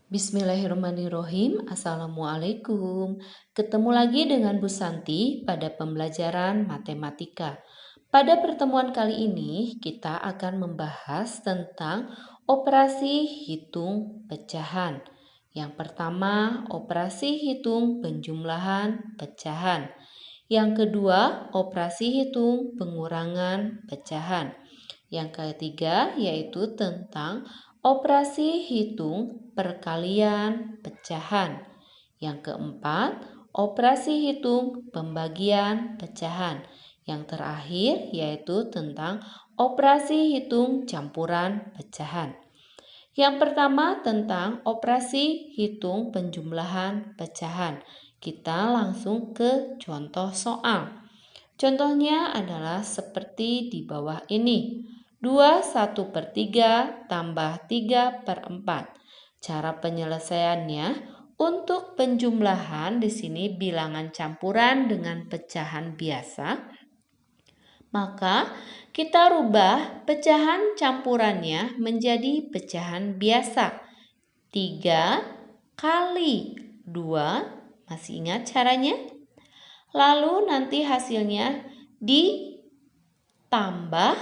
Bismillahirrahmanirrahim. Assalamualaikum. Ketemu lagi dengan Bu Santi pada pembelajaran matematika. Pada pertemuan kali ini kita akan membahas tentang operasi hitung pecahan. Yang pertama, operasi hitung penjumlahan pecahan. Yang kedua, operasi hitung pengurangan pecahan. Yang ketiga yaitu tentang operasi hitung perkalian pecahan. Yang keempat, operasi hitung pembagian pecahan. Yang terakhir yaitu tentang operasi hitung campuran pecahan. Yang pertama tentang operasi hitung penjumlahan pecahan. Kita langsung ke contoh soal. Contohnya adalah seperti di bawah ini. 2/1/3 tambah 3/4. Cara penyelesaiannya untuk penjumlahan di sini bilangan campuran dengan pecahan biasa. Maka kita rubah pecahan campurannya menjadi pecahan biasa. 3 kali 2. Masih ingat caranya? Lalu nanti hasilnya ditambah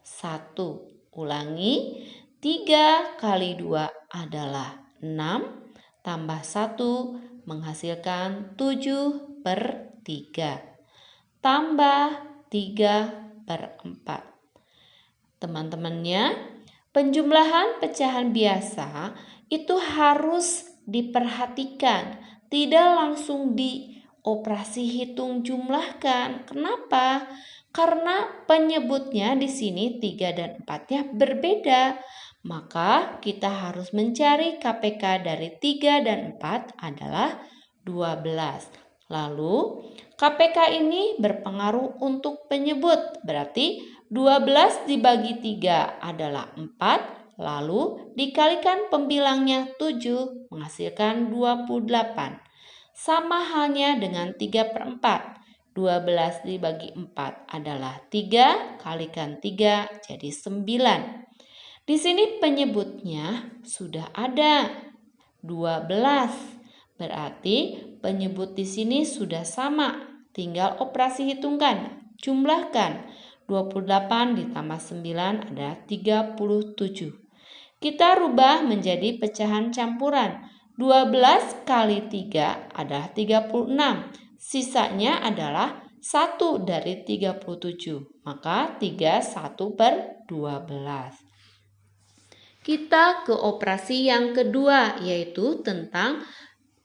1. Ulangi, 3 kali 2 adalah 6, tambah 1 menghasilkan 7/3. Tambah 3/4. Teman-temannya, penjumlahan pecahan biasa itu harus diperhatikan, tidak langsung dioperasi hitung jumlahkan. Kenapa? Karena penyebutnya di sini 3 dan 4-nya berbeda. Maka kita harus mencari KPK dari 3 dan 4 adalah 12. Lalu KPK ini berpengaruh untuk penyebut. Berarti 12 dibagi 3 adalah 4. Lalu dikalikan pembilangnya 7 menghasilkan 28. Sama halnya dengan 3/4. 12 dibagi 4 adalah 3, kalikan 3 jadi 9. Di sini penyebutnya sudah ada 12. Berarti penyebut di sini sudah sama. Tinggal operasi hitungkan, jumlahkan. 28 ditambah 9 adalah 37. Kita rubah menjadi pecahan campuran. 12 kali 3 adalah 36. Sisanya adalah 1 dari 37. Maka 3 1/12. Kita ke operasi yang kedua, yaitu tentang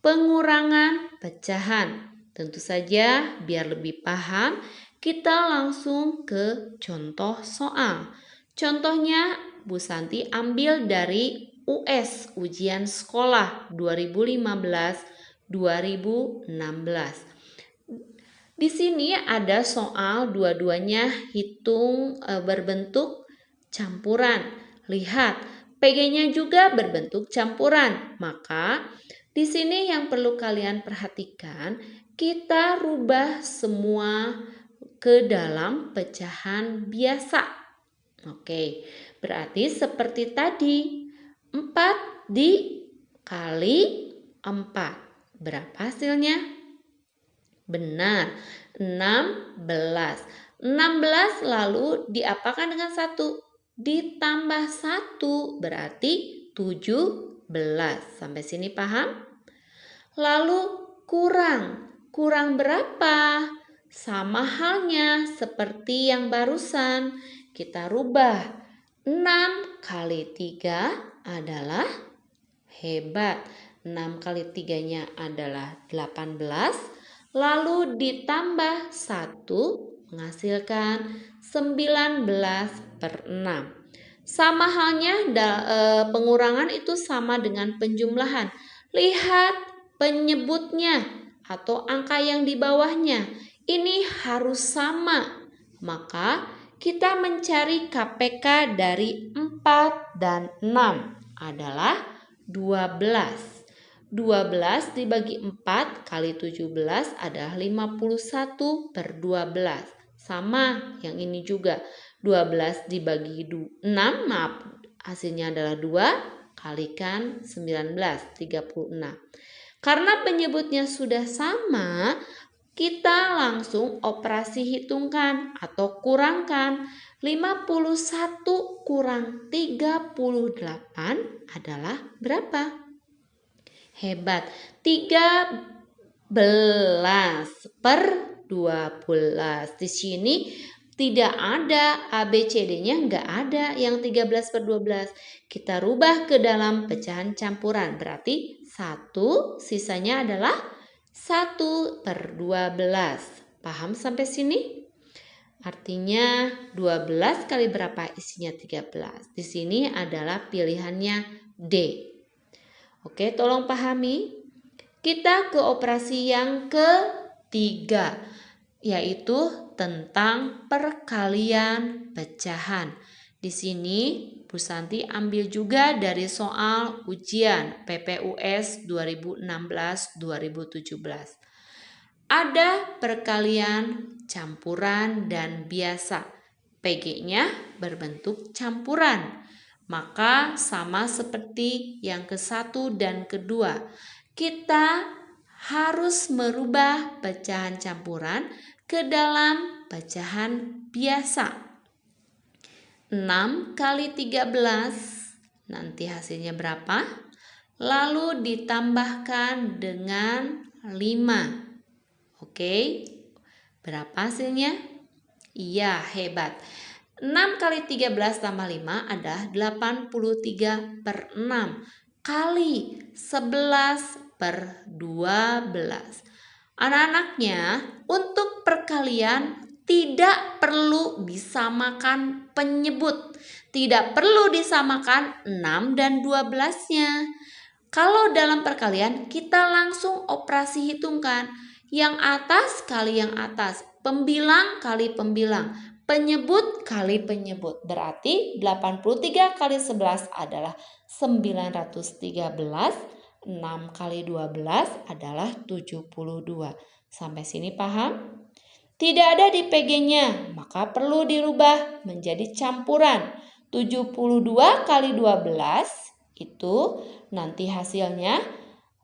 pengurangan pecahan. Tentu saja biar lebih paham, kita langsung ke contoh soal. Contohnya Bu Santi ambil dari US, ujian sekolah 2015-2016. Di sini ada soal dua-duanya hitung berbentuk campuran. Lihat, PG-nya juga berbentuk campuran. Maka di sini yang perlu kalian perhatikan, kita rubah semua ke dalam pecahan biasa. Oke, berarti seperti tadi, 4 dikali 4. Berapa hasilnya? Benar, 16. 16 lalu diapakan dengan 1? Ditambah 1 berarti 17. Sampai sini paham? Lalu kurang berapa? Sama halnya seperti yang barusan. Kita rubah. 6 kali 3 adalah hebat. 6 kali 3-nya adalah 18. Lalu ditambah 1 menghasilkan 19/6. Sama halnya pengurangan itu sama dengan penjumlahan. Lihat penyebutnya atau angka yang di bawahnya. Ini harus sama. Maka kita mencari KPK dari 4 dan 6 adalah 12. 12 dibagi 4 kali 17 adalah 51/12. Sama yang ini juga. 12 dibagi 6, maaf, hasilnya adalah 2 kalikan 19, 36. Karena penyebutnya sudah sama, kita langsung operasi hitungkan atau kurangkan. 51 kurang 38 adalah berapa? Hebat, 13 per 12. Di sini tidak ada ABCD-nya, nggak ada yang 13 per 12. Kita rubah ke dalam pecahan campuran. Berarti 1 sisanya adalah 1 per 12. Paham sampai sini? Artinya 12 kali berapa isinya 13. Di sini adalah pilihannya D. Oke, tolong pahami. Kita ke operasi yang ketiga, yaitu tentang perkalian pecahan. Di sini Bu Santi ambil juga dari soal ujian PPUS 2016-2017. Ada perkalian campuran dan biasa. PG-nya berbentuk campuran. Maka sama seperti yang ke-1 dan kedua, kita harus merubah pecahan campuran ke dalam pecahan biasa. 6 kali 13, nanti hasilnya berapa? Lalu ditambahkan dengan 5. Oke, berapa hasilnya? Iya, hebat. 6 kali 13 tambah 5 adalah 83 per 6 kali 11 per 12. Anak-anaknya, untuk perkalian tidak perlu disamakan penyebut. Tidak perlu disamakan 6 dan 12-nya. Kalau dalam perkalian kita langsung operasi hitungkan. Yang atas kali yang atas. Pembilang kali pembilang. Penyebut kali penyebut. Berarti 83 kali 11 adalah 913. 6 kali 12 adalah 72. Sampai sini paham? Tidak ada di PG-nya, maka perlu dirubah menjadi campuran. 72 kali 12 itu nanti hasilnya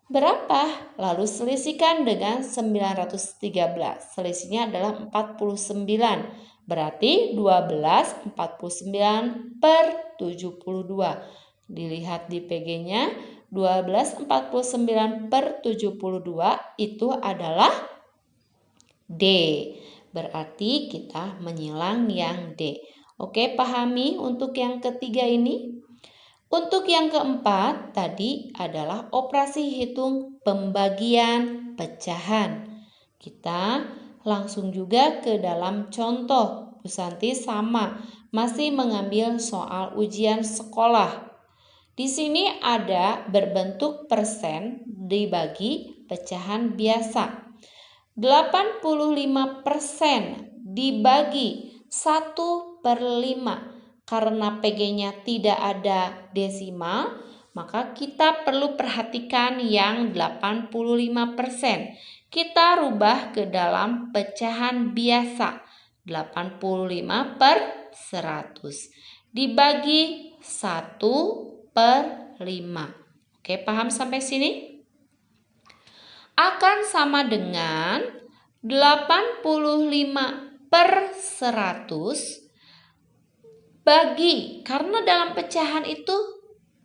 berapa? Lalu selisihkan dengan 913. Selisihnya adalah 49. Berarti 12 49 per 72. Dilihat di PG-nya, 12 49 per 72 itu adalah D. Berarti kita menyilang yang D. Oke, pahami untuk yang ketiga ini. Untuk yang keempat tadi adalah operasi hitung pembagian pecahan. Kita langsung juga ke dalam contoh. Bu Santi sama, masih mengambil soal ujian sekolah. Di sini ada berbentuk persen dibagi pecahan biasa. 85% dibagi 1/5. Karena PG-nya tidak ada desimal, maka kita perlu perhatikan yang 85%. Kita rubah ke dalam pecahan biasa. 85 per 100. Dibagi 1/5. Oke, paham sampai sini? Akan sama dengan 85 per 100 bagi, karena dalam pecahan itu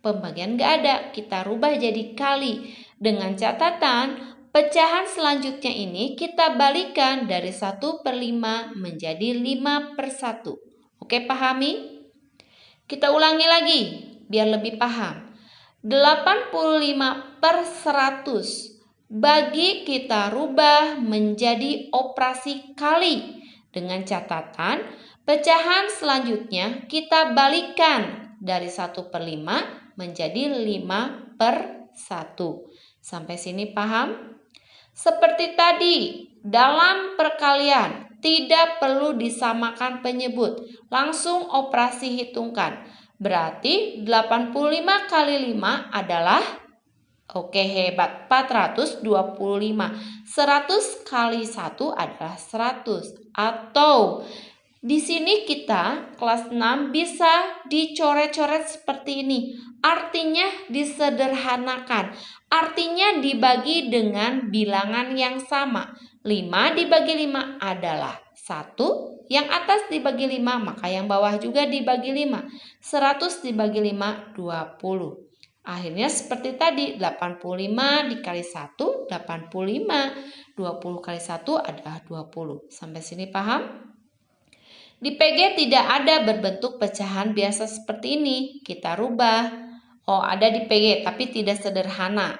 pembagian gak ada, kita rubah jadi kali. Dengan catatan pecahan selanjutnya ini kita balikan dari 1/5 menjadi 5/1. Oke, pahami? Kita ulangi lagi biar lebih paham. 85 per 100 bagi kita rubah menjadi operasi kali. Dengan catatan pecahan selanjutnya kita balikan dari 1/5 menjadi 5/1. Sampai sini paham? Seperti tadi, dalam perkalian tidak perlu disamakan penyebut. Langsung operasi hitungkan. Berarti 85 kali 5 adalah, oke, hebat, 425. 100 kali 1 adalah 100. Atau Di sini kita kelas 6 bisa dicoret-coret seperti ini. Artinya disederhanakan. Artinya dibagi dengan bilangan yang sama. 5 dibagi 5 adalah 1. Yang atas dibagi 5, maka yang bawah juga dibagi 5. 100 dibagi 5, 20. Akhirnya seperti tadi, 85 dikali 1, 85. 20 kali 1 adalah 20. Sampai sini paham? Di PG tidak ada berbentuk pecahan biasa seperti ini. Kita rubah. Oh, ada di PG tapi tidak sederhana.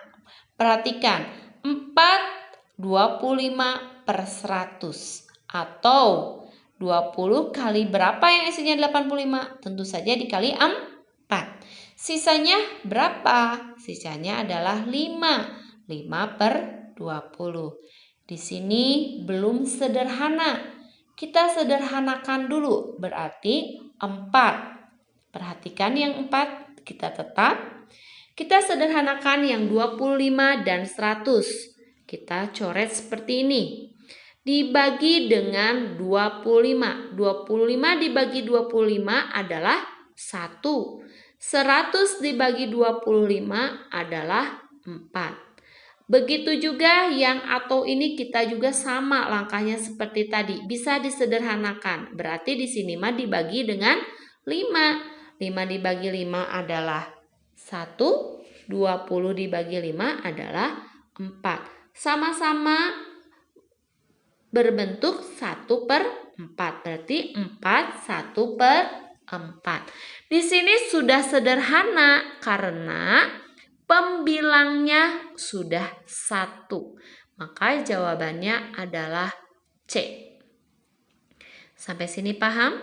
Perhatikan, 4/25/100 atau 20 kali berapa yang isinya 85? Tentu saja dikali 4. Sisanya berapa? Sisanya adalah 5. 5/20. Di sini belum sederhana. Kita sederhanakan dulu, berarti 4. Perhatikan yang 4, kita tetap. Kita sederhanakan yang 25 dan 100. Kita coret seperti ini. Dibagi dengan 25. 25 dibagi 25 adalah 1. 100 dibagi 25 adalah 4. Begitu juga yang atau ini kita juga sama langkahnya seperti tadi. Bisa disederhanakan. Berarti di sini mah dibagi dengan 5. 5 dibagi 5 adalah 1. 20 dibagi 5 adalah 4. Sama-sama berbentuk 1/4. Berarti 4 1/4. Di sini sudah sederhana karena pembilangnya sudah 1. Maka jawabannya adalah C. Sampai sini paham?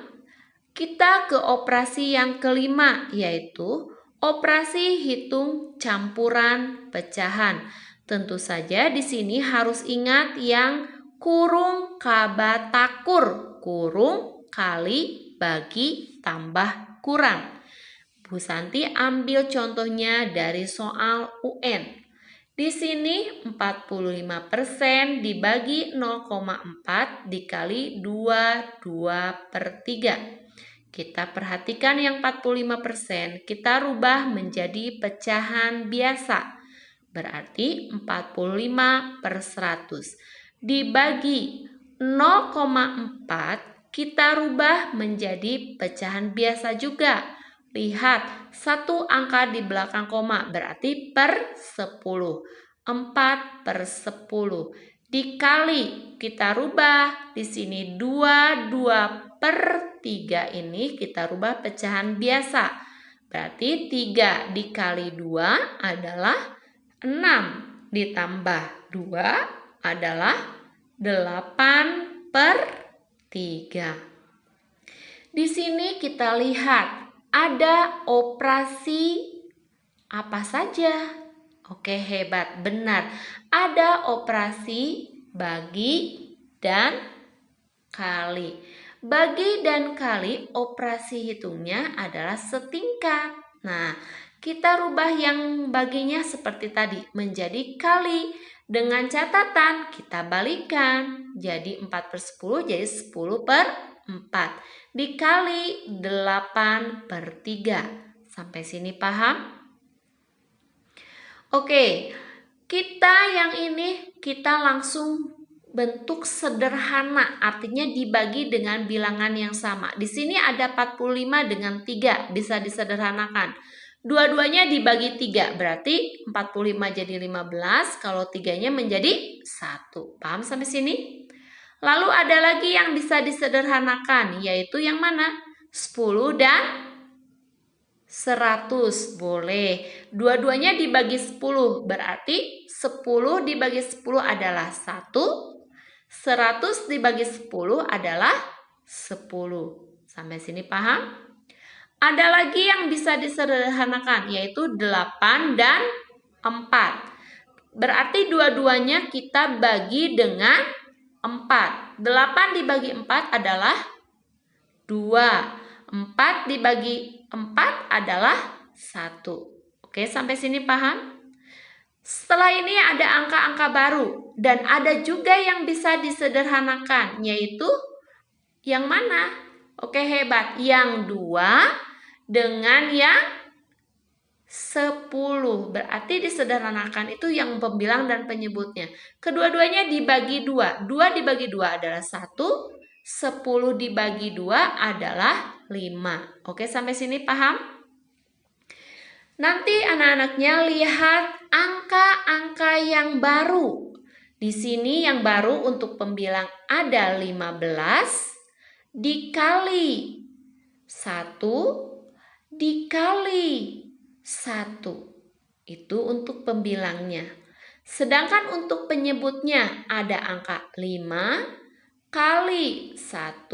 Kita ke operasi yang kelima, yaitu operasi hitung campuran pecahan. Tentu saja di sini harus ingat yang kurung kaba takur. Kurung kali bagi tambah kurang. Bu Santi ambil contohnya dari soal UN. Di sini 45% dibagi 0,4 dikali 22/3. Kita perhatikan yang 45%, kita rubah menjadi pecahan biasa. Berarti 45/100. Dibagi 0,4 kita rubah menjadi pecahan biasa juga. Lihat, satu angka di belakang koma berarti per 10. 4/10. Dikali, kita rubah. Di sini 2/3 ini kita rubah pecahan biasa. Berarti 3 dikali 2 adalah 6. Ditambah 2 adalah 8/3. Di sini kita lihat ada operasi apa saja? Oke, hebat, benar. Ada operasi bagi dan kali. Bagi dan kali operasi hitungnya adalah setingkat. Nah, kita rubah yang baginya seperti tadi menjadi kali. Dengan catatan kita balikan. Jadi 4/10 jadi 10/4. Dikali 8/3. Sampai sini paham? Oke, kita yang ini kita langsung bentuk sederhana, artinya dibagi dengan bilangan yang sama. Di sini ada 45 dengan 3, bisa disederhanakan. Dua-duanya dibagi 3, berarti 45 jadi 15, kalau 3-nya menjadi 1. Paham sampai sini? Lalu ada lagi yang bisa disederhanakan, yaitu yang mana? 10 dan 100, boleh. Dua-duanya dibagi 10, berarti 10 dibagi 10 adalah 1. 100 dibagi 10 adalah 10. Sampai sini paham? Ada lagi yang bisa disederhanakan, yaitu 8 dan 4. Berarti dua-duanya kita bagi dengan 4. 8 dibagi 4 adalah 2. 4 dibagi 4 adalah 1. Oke, sampai sini paham? Setelah ini ada angka-angka baru dan ada juga yang bisa disederhanakan, yaitu yang mana? Oke, hebat. Yang 2 dengan yang 10. Berarti disederhanakan itu yang pembilang dan penyebutnya. Kedua-duanya dibagi 2. 2 dibagi 2 adalah 1. 10 dibagi 2 adalah 5. Oke, sampai sini paham? Nanti anak-anaknya lihat angka-angka yang baru. Di sini yang baru untuk pembilang ada 15 dikali 1 dikali 1. Itu untuk pembilangnya. Sedangkan untuk penyebutnya ada angka 5 kali 1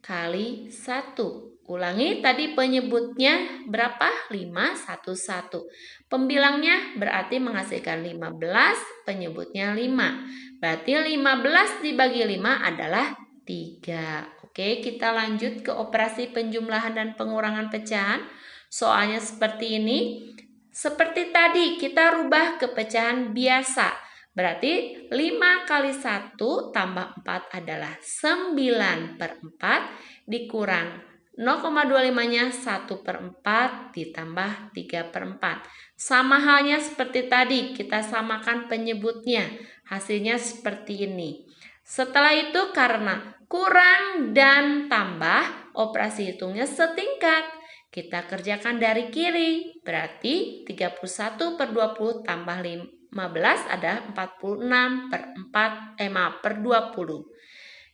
kali 1. Ulangi, tadi penyebutnya berapa? 5, 1, 1. Pembilangnya berarti menghasilkan 15, penyebutnya 5. Berarti 15 dibagi 5 adalah 3. Oke, kita lanjut ke operasi penjumlahan dan pengurangan pecahan. Soalnya seperti ini. Seperti tadi, kita rubah ke pecahan biasa. Berarti 5 kali 1 tambah 4 adalah 9/4 dikurang 0,25-nya 1/4 ditambah 3/4. Sama halnya seperti tadi, kita samakan penyebutnya. Hasilnya seperti ini. Setelah itu karena kurang dan tambah, operasi hitungnya setingkat. Kita kerjakan dari kiri, berarti 31/20 tambah 15 ada 46/20.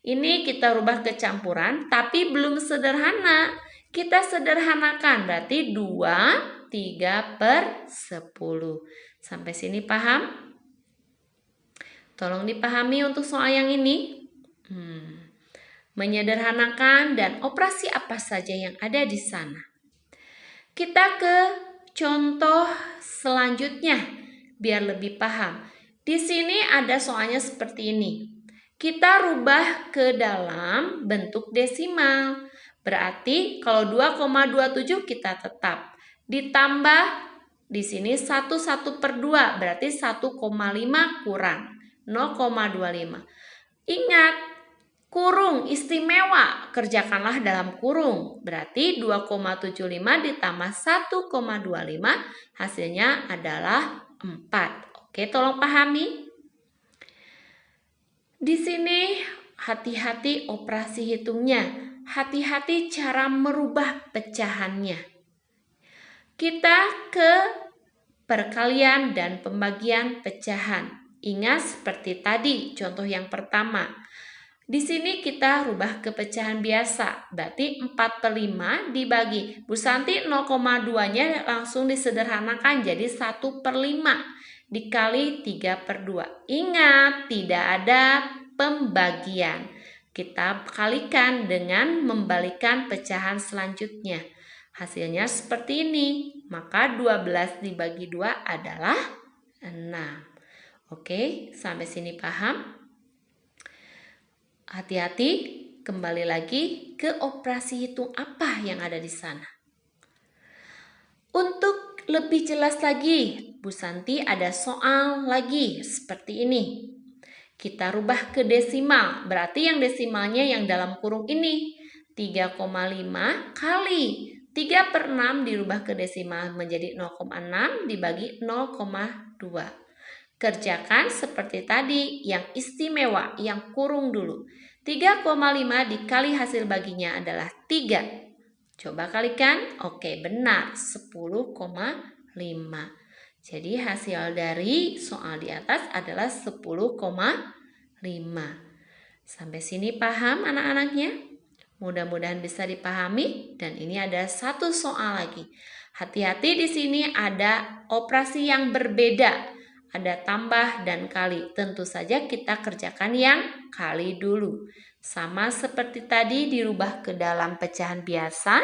Ini kita rubah ke campuran, tapi belum sederhana. Kita sederhanakan, berarti 2, 3/10. Sampai sini paham? Tolong dipahami untuk soal yang ini. Menyederhanakan dan operasi apa saja yang ada di sana. Kita ke contoh selanjutnya biar lebih paham. Di sini ada soalnya seperti ini. Kita rubah ke dalam bentuk desimal. Berarti kalau 2,27 kita tetap. Ditambah di sini 1/2 berarti 1,5 kurang 0,25. Ingat, kurung istimewa, kerjakanlah dalam kurung. Berarti 2,75 ditambah 1,25 hasilnya adalah 4. Oke, tolong pahami. Di sini hati-hati operasi hitungnya. Hati-hati cara merubah pecahannya. Kita ke perkalian dan pembagian pecahan. Ingat seperti tadi contoh yang pertama. Di sini kita rubah ke pecahan biasa, berarti 4/5 dibagi. Bu Santi 0,2-nya langsung disederhanakan jadi 1/5 dikali 3/2. Ingat, tidak ada pembagian. Kita kalikan dengan membalikan pecahan selanjutnya. Hasilnya seperti ini, maka 12 dibagi 2 adalah 6. Oke, sampai sini paham? Hati-hati, kembali lagi ke operasi hitung apa yang ada di sana. Untuk lebih jelas lagi, Bu Santi ada soal lagi seperti ini. Kita rubah ke desimal, berarti yang desimalnya yang dalam kurung ini. 3,5 kali 3/6 dirubah ke desimal menjadi 0,6 dibagi 0,2. Kerjakan seperti tadi, yang istimewa, yang kurung dulu. 3,5 dikali hasil baginya adalah 3. Coba kalikan. Oke, benar. 10,5. Jadi hasil dari soal di atas adalah 10,5. Sampai sini paham anak-anaknya? Mudah-mudahan bisa dipahami, dan ini ada satu soal lagi. Hati-hati, di sini ada operasi yang berbeda. Ada tambah dan kali. Tentu saja kita kerjakan yang kali dulu. Sama seperti tadi dirubah ke dalam pecahan biasa.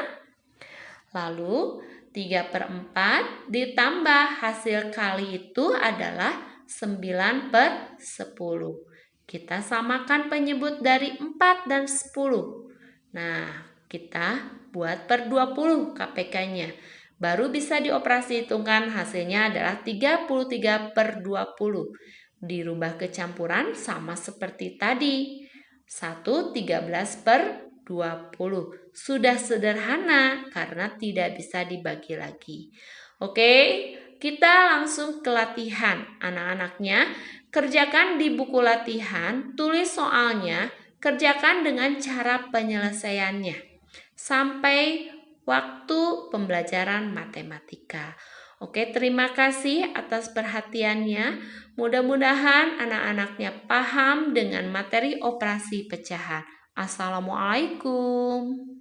Lalu 3/4 ditambah hasil kali itu adalah 9/10. Kita samakan penyebut dari 4 dan 10. Nah, kita buat per 20 KPK-nya. Baru bisa dioperasi hitungkan, hasilnya adalah 33/20. Dirubah ke campuran sama seperti tadi. 1 13/20. 20. Sudah sederhana karena tidak bisa dibagi lagi. Oke, kita langsung ke latihan. Anak-anaknya, kerjakan di buku latihan, tulis soalnya, kerjakan dengan cara penyelesaiannya sampai waktu pembelajaran matematika. Oke, terima kasih atas perhatiannya. Mudah-mudahan anak-anaknya paham dengan materi operasi pecahan. Assalamualaikum.